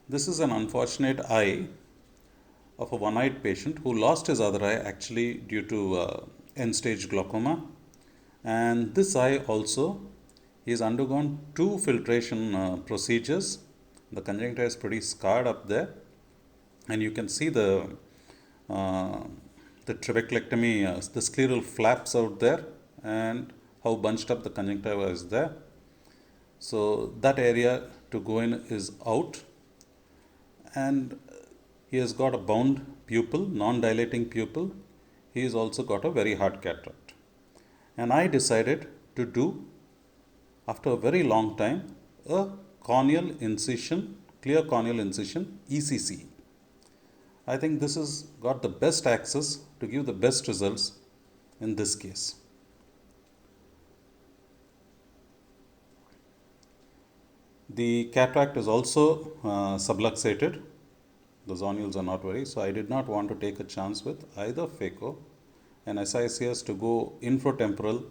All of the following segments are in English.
This is an unfortunate eye of a one-eyed patient who lost his other eye actually due to end-stage glaucoma. And this eye also, he has undergone two filtration procedures. The conjunctiva is pretty scarred up there, and you can see uh, the trabeculectomy, the scleral flaps out there, and how bunched up the conjunctiva is there. So that area to go in is out, and he has got a bound pupil, non-dilating pupil. He has also got a very hard cataract. And I decided to do, after a very long time, a corneal incision, clear corneal incision, ECC. I think this has got the best access to give the best results in this case. The cataract is also subluxated. The zonules are not very, so I did not want to take a chance with either phaco and SICS. To go infratemporal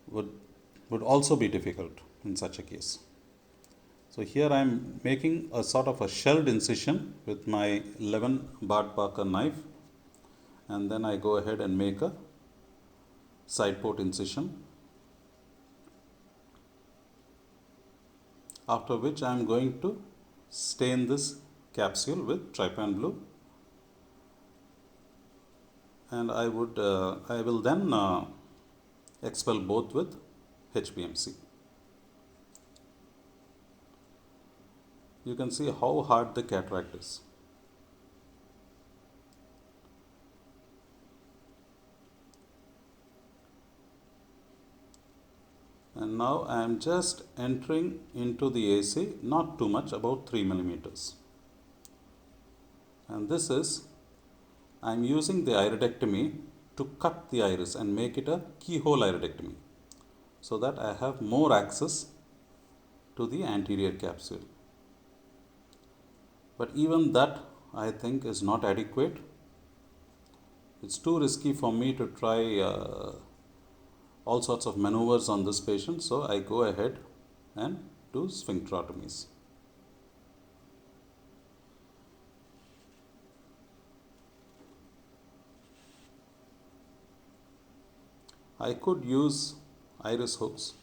would, would also be difficult in such a case. So here I am making a sort of a shelled incision with my 11 Bart Parker knife, and then I go ahead and make a side port incision, after which I am going to stain this capsule with trypan blue, and I will then expel both with HPMC. You can see how hard the cataract is. And now I am just entering into the AC, not too much, about 3 millimeters. And this is, I am using the iridectomy to cut the iris and make it a keyhole iridectomy, so that I have more access to the anterior capsule. But even that, I think, is not adequate. It's too risky for me to try all sorts of maneuvers on this patient, so I go ahead and do sphincterotomies. I could use iris hooks,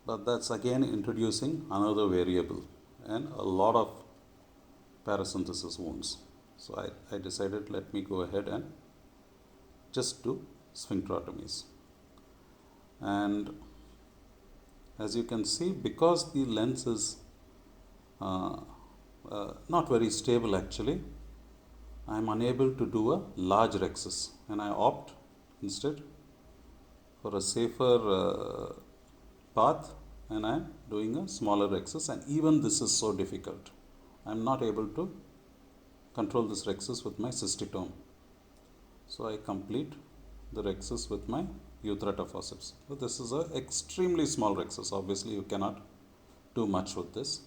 but that's again introducing another variable and a lot of paracentesis wounds. So I decided, let me go ahead and just do sphincterotomies. And as you can see, because the lens is not very stable actually, I am unable to do a large rhexis, and I opt instead for a safer path, and I am doing a smaller rhexis, and even this is so difficult. I am not able to control this rhexis with my cystitome. So I complete the rhexis with my Euthyrata forceps. So this is an extremely small rhexis. Obviously you cannot do much with this.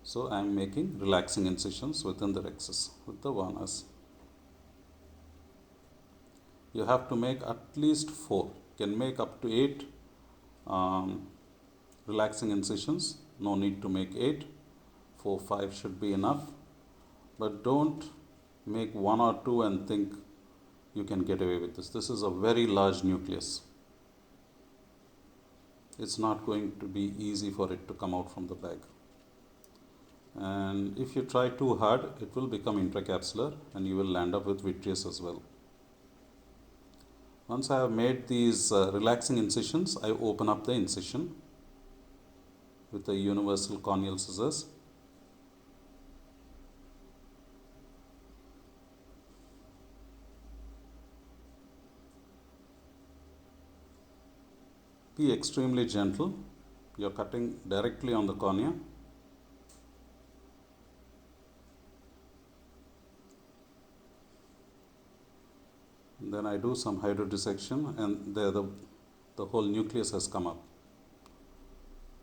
So I am making relaxing incisions within the rhexis with the Varnas. You have to make at least 4. You can make up to 8 relaxing incisions. No need to make 8. 4, 5 should be enough. But don't make 1 or 2 and think you can get away with this. This is a very large nucleus. It's not going to be easy for it to come out from the bag. And if you try too hard, it will become intracapsular and you will land up with vitreous as well. Once I have made these relaxing incisions, I open up the incision with the universal corneal scissors. Be extremely gentle. You are cutting directly on the cornea. Then I do some hydrodissection, and the whole nucleus has come up.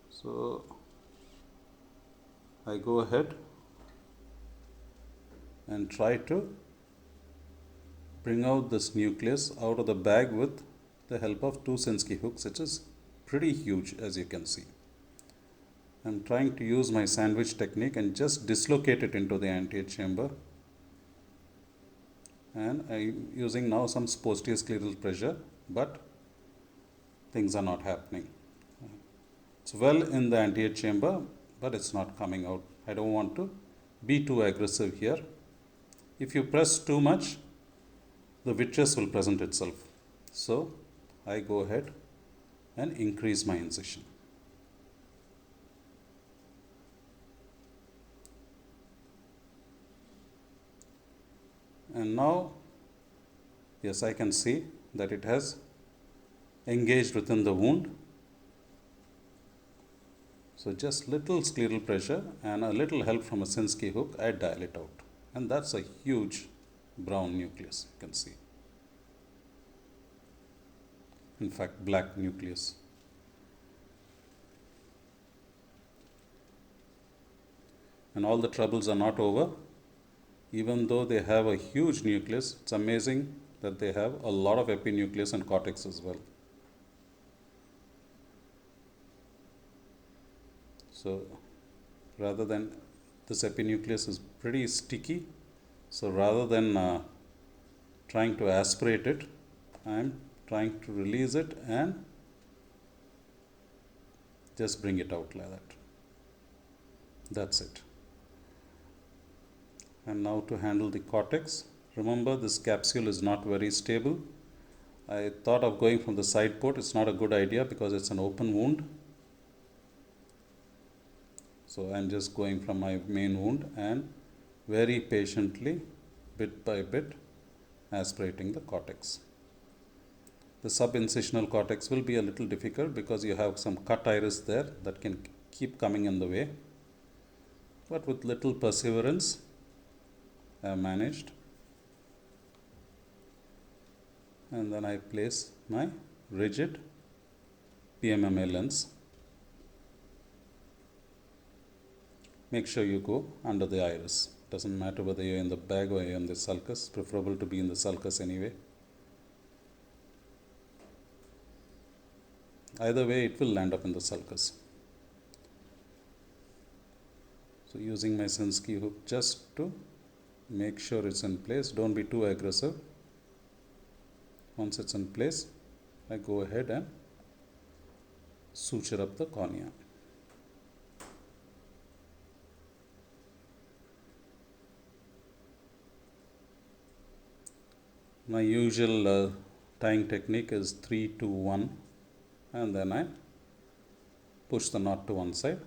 So I go ahead and try to bring out this nucleus out of the bag with the help of 2 Sinskey hooks. It is pretty huge, as you can see. I'm trying to use my sandwich technique and just dislocate it into the anterior chamber, and I'm using now some posterior scleral pressure, but things are not happening. It's well in the anterior chamber, but it's not coming out. I don't want to be too aggressive here. If you press too much, the vitreous will present itself. So I go ahead and increase my incision. And now, yes, I can see that it has engaged within the wound. So just little scleral pressure and a little help from a Sinskey hook, I dial it out. And that's a huge brown nucleus, you can see. In fact, black nucleus. And all the troubles are not over. Even though they have a huge nucleus, it's amazing that they have a lot of epinucleus and cortex as well. So rather than, this epinucleus is pretty sticky, so rather than trying to aspirate it, I am trying to release it and just bring it out like that. That's it. And now to handle the cortex, remember this capsule is not very stable. I thought of going from the side port. It's not a good idea because it's an open wound. So I'm just going from my main wound and very patiently, bit by bit, aspirating the cortex. The subincisional cortex will be a little difficult because you have some cut iris there that can keep coming in the way. But with little perseverance, I have managed. And then I place my rigid PMMA lens. Make sure you go under the iris. Doesn't matter whether you're in the bag or you're in the sulcus. Preferable to be in the sulcus anyway. Either way, it will land up in the sulcus. So using my Sinskey hook just to make sure it's in place. Don't be too aggressive. Once it's in place, I go ahead and suture up the cornea. My usual tying technique is 3-2-1, and then I push the knot to one side,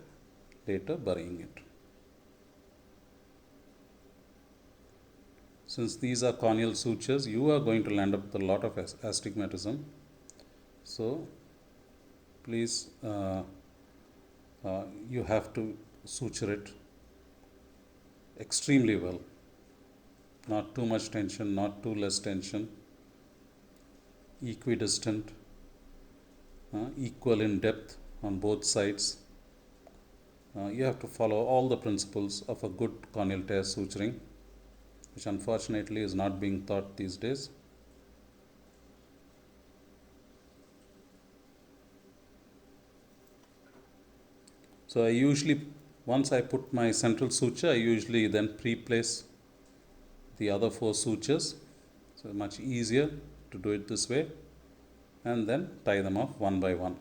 later burying it. Since these are corneal sutures, you are going to land up with a lot of astigmatism. So please, you have to suture it extremely well. Not too much tension, not too less tension, equidistant, equal in depth on both sides. You have to follow all the principles of a good corneal tear suturing, which unfortunately is not being taught these days. So I usually, once I put my central suture, I usually then pre-place the other 4 sutures. So much easier to do it this way, and then tie them off one by one.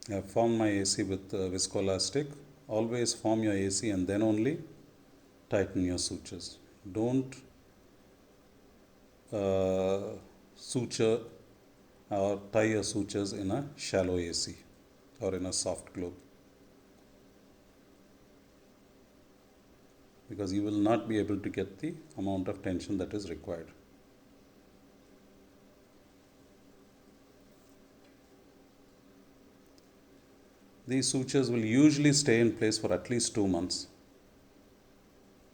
I have formed my AC with viscoelastic. Always form your AC and then only tighten your sutures. Don't suture or tie your sutures in a shallow AC or in a soft globe, because you will not be able to get the amount of tension that is required. These sutures will usually stay in place for at least 2 months.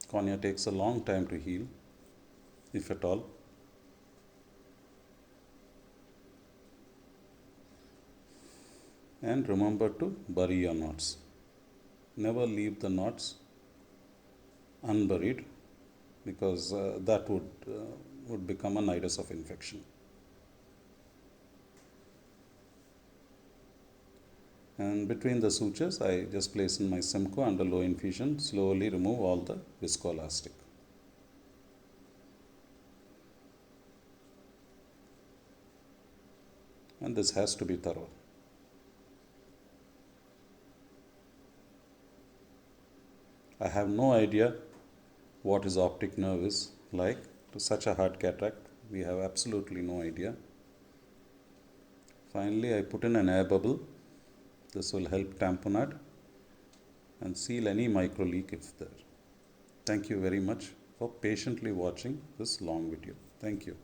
Cornea takes a long time to heal, if at all. And remember to bury your knots. Never leave the knots unburied, because that would become a nidus of infection. And between the sutures, I just place in my Simcoe under low infusion, slowly remove all the viscoelastic. And this has to be thorough. I have no idea what his optic nerve is like. To such a hard cataract, we have absolutely no idea. Finally, I put in an air bubble. This will help tamponade and seal any micro leak if there. Thank you very much for patiently watching this long video. Thank you.